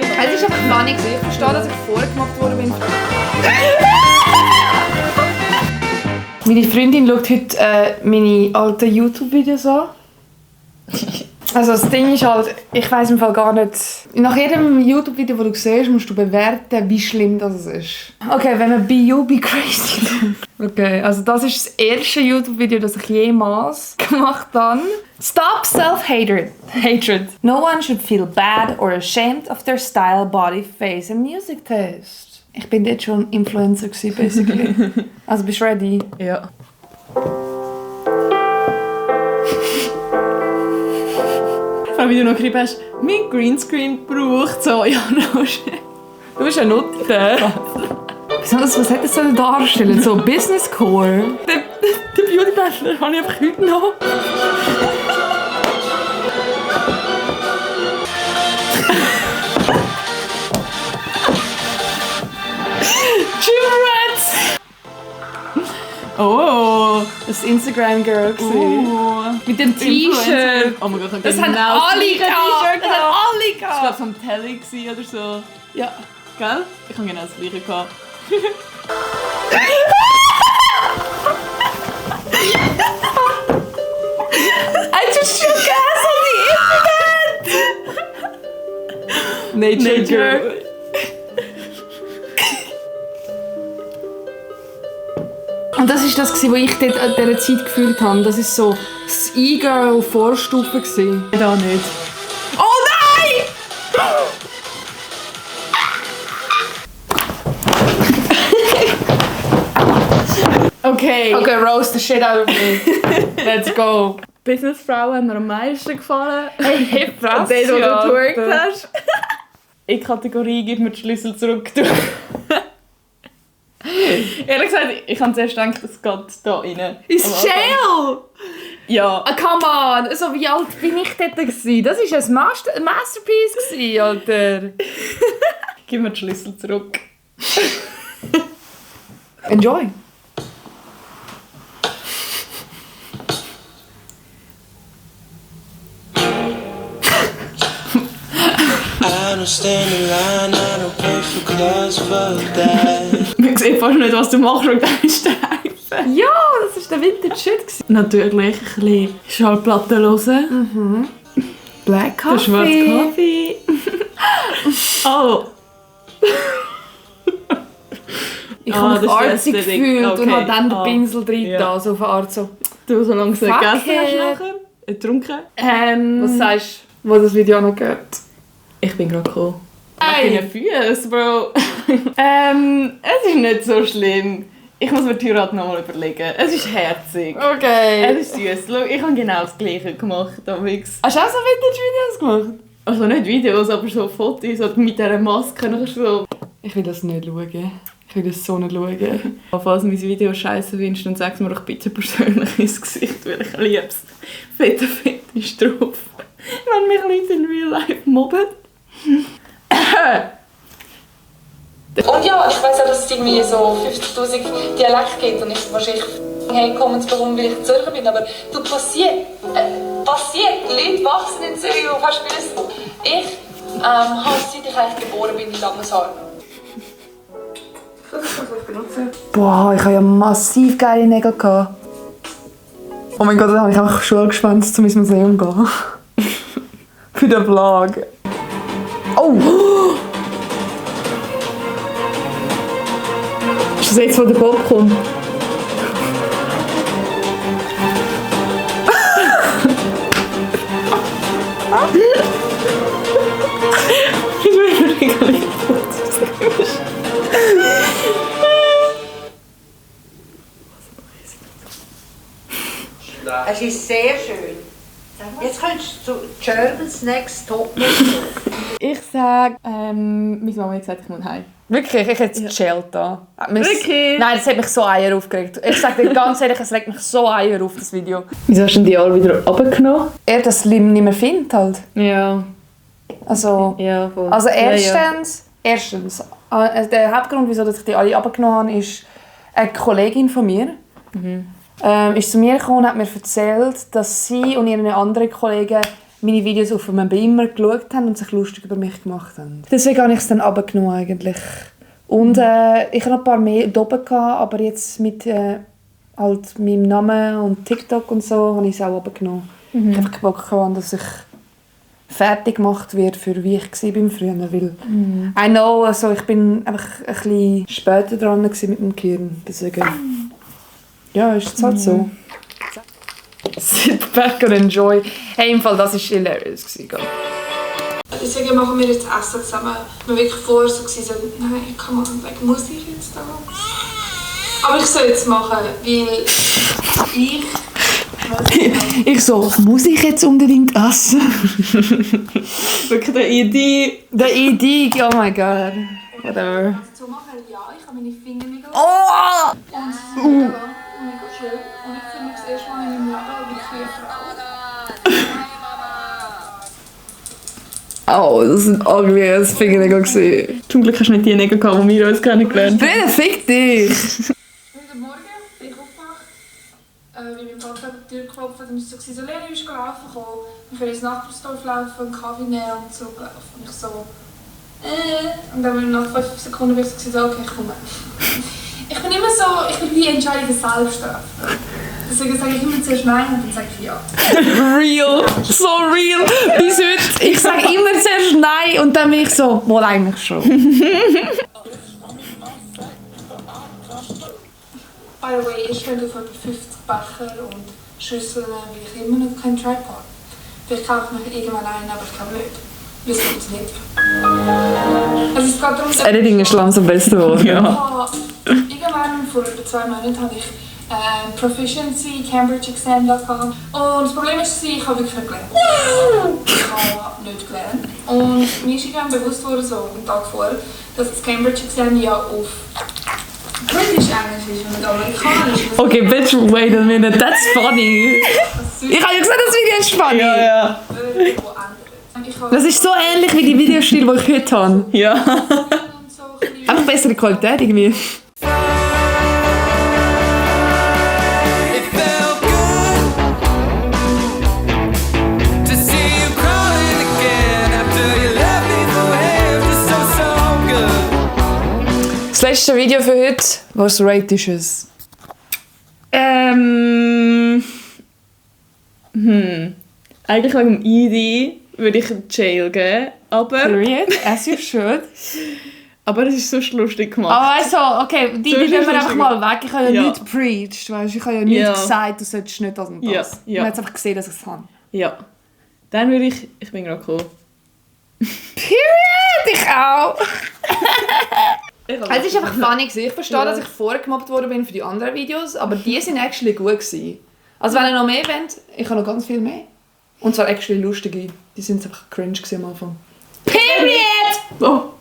Es ist einfach funny. Ich verstehe, dass ich vorgemacht worden bin. Meine Freundin schaut heute meine alten YouTube-Videos an. Also das Ding ist halt, ich weiss im Fall gar nicht... Nach jedem YouTube-Video, das du siehst, musst du bewerten, wie schlimm das ist. Okay, wenn wir Be You, Be Crazy tun. Okay, also das ist das erste YouTube-Video, das ich jemals gemacht habe. Stop self-hatred. No one should feel bad or ashamed of their style, body, face and music taste. Ich bin dort schon Influencer gewesen, basically. Also bist du ready? Ja. Wie du noch geschrieben hast, mein Greenscreen braucht so, ja, no shit. Du bist eine Nutte. Was hat das so darstellen? So Business Core? Den Beauty Bachelor habe ich einfach heute noch. Oh, das Instagram-Girl mit dem T-Shirt. Oh mein Gott, das haben alle gehabt. Das haben alle gehabt. Das war vom Telly oder so. Ja. Gell? Ich habe genau das gleiche gehabt. I just shook ass on the internet. Nature. Und das war das, was ich dort an dieser Zeit gefühlt habe. Das war so das E-Girl auf Vorstufe. Da nicht. Oh nein! Okay, roast the shit out of me. Let's go. Businessfrauen haben mir am meisten gefallen. Hey, hip das, was du geworkt hast. In Kategorie «Gib mir den Schlüssel zurück». Ehrlich gesagt, ich habe zuerst gedacht, es geht da rein. Ins Jail? Ja. Come on, so wie alt bin ich dort gewesen? Das war ein Masterpiece gewesen, Alter. Gib mir den Schlüssel zurück. Enjoy. Man sieht fast nicht, was du machst und dann ist der Heifen. Ja, das war der Vintage-Shit. Natürlich ein bisschen Schallplatten hören. Mhm. Black Coffee. Der schwarze Kaffee. Oh. Ich habe mich artsy gefühlt und habe dann den Pinsel drin ja. so auf eine Art so... Du, so lange gegessen hast nachher? Getrunken? Was sagst du, wo das Video noch geht? Ich bin gerade gekommen. Hey. Mit deinen Füßen, Bro. Es ist nicht so schlimm. Ich muss mir die Heirat noch mal überlegen. Es ist herzig. Okay. Es ist süß. Ich habe genau das Gleiche gemacht. Hast du auch so Vintage-Videos gemacht? Also nicht Videos, aber so Fotos mit dieser Maske. So. Ich will das nicht schauen. Ich will das so nicht schauen. Falls mein Video scheiße findest, dann sag es mir doch bitte persönlich ins Gesicht, weil ich liebe es. Fette ist drauf. Wenn mich Leute in Real Life mobben. Und ja, ich weiss auch, dass es irgendwie so 50'000 Dialekte gibt und ich wahrscheinlich hergekommen warum weil ich Zürcher bin, aber du passiert, Leute wachsen in Zürich auf, hast du gewusst? Ich habe seit ich eigentlich geboren bin in langes Haar. Boah, ich hatte ja massiv geile Nägel. Oh mein Gott, dann habe ich auch Schulgeschwänzt, um ins Museum zu gehen. Für den Vlog. Oh! Ist das jetzt, wo der Bob kommt? Ich will wirklich Es ist sehr schön. Jetzt kommst du zu Germans Next Top. Ich sage, meine Mama hat gesagt, ich muss heim. Wirklich? Ich hätte es gechillt da. Wirklich? Nein, das hat mich so Eier aufgeregt. Ich sage dir ganz ehrlich, es regt mich so Eier auf, das Video. Wieso hast du die alle wieder runtergenommen? Er das Slim nicht mehr findet halt. Ja. Also, Ja, voll. also erstens, der Hauptgrund, wieso ich die alle runtergenommen habe, ist eine Kollegin von mir. Ist zu mir gekommen und hat mir erzählt, dass sie und ihre anderen Kollegen meine Videos auf einem Beamer geschaut haben und sich lustig über mich gemacht haben. Deswegen habe ich es dann runtergenommen eigentlich. Und ich hatte noch ein paar mehr oben, aber jetzt mit halt meinem Namen und TikTok und so habe ich es auch runtergenommen. Ich habe einfach Bock gehabt, dass ich fertig gemacht wird für wie ich war früher. Weil I know, also ich bin einfach ein bisschen später dran mit dem Gehirn. Deswegen ja, ist es halt so. Sit back and enjoy. Hey, im Fall, das war hilarious. Deswegen machen wir jetzt Essen zusammen. Wir waren wirklich vorher so, nein, come on, muss ich jetzt da? Aber ich soll jetzt machen, weil ich so, muss ich jetzt unbedingt essen? Wirklich der Idee. Der Idee, oh my god. Whatever. so machen, ja, ich habe meine Finger mega Oh! und es ist mega lang und mega schön. Und ich fühle mich das erste Mal in meinem Leben wirklich wie eine Frau. Oh, das sind ugly ass Fingernägel gesehen. Zum Glück hast du nicht die Nägel gehabt, die wir uns kennengelernt haben. Frieden, fick dich! Heute Morgen bin ich aufgewacht, wie mein Vater an die Tür geklopft hat und ich so, Lena, du bist laufen gekommen. Wir können ins Nachbarsdorf laufen, einen Kaffee nehmen und so gelaufen. Und ich so, Und dann nach 5 Sekunden bin ich so, okay, ich komme. Ich bin immer so, ich bin wie Entscheidungen selbst treffen. Deswegen sage ich immer zuerst nein und dann sage ich ja. Real, so real. Bis heute, ich sage immer zuerst nein und dann bin ich so, wohl eigentlich schon. By the way, ich stelle auf etwa 50 Becher und Schüsseln, weil ich immer noch keinen Tripod. Vielleicht kaufe ich mir irgendwann einen, aber ich glaube nicht. Wie es funktioniert. Also es geht darum, Das Editing ist langsam besser geworden. Ja. Irgendwann vor etwa 2 Monaten habe ich Proficiency Cambridge Exam gehabt. Und das Problem war, ich habe wirklich nicht gelernt. Ich habe nicht gelernt. Und mir ist irgendwann bewusst worden, so einen Tag vorher, dass das Cambridge Exam ja auf British Englisch ist und nicht amerikanisch. Okay, bitch, wait a minute, that's funny. Ich habe ja gesagt, das Video ist funny. Ja, ja. Das ist so ähnlich wie die Videostile, die ich heute habe. Ja. Einfach bessere Qualität irgendwie. It felt good to see you crying again after you left me for him. Just so good. Das letzte Video für heute, was ratest du es? Eigentlich wegen dem ID würde ich in Jail gehen, aber... Period, as you should. Aber es ist so lustig gemacht. Aber also, okay, die So nehmen wir lustig. einfach mal weg. Ich habe ja Ja. nichts preached, weißt du? Ich habe ja nichts Ja. gesagt, du solltest nicht das und das. Ja, ja. Man hat einfach gesehen, dass ich es habe. Ja. Dann würde ich bin gerade cool. Period, ich auch. Ich Es ist einfach funny gewesen. Ich verstehe, dass ich vorgemobbt worden bin für die anderen Videos, aber die sind actually gut gewesen. Also wenn ihr noch mehr wollt, ich habe noch ganz viel mehr. Und zwar actually lustige. Die sind einfach cringe gewesen am Anfang. Period! Oh.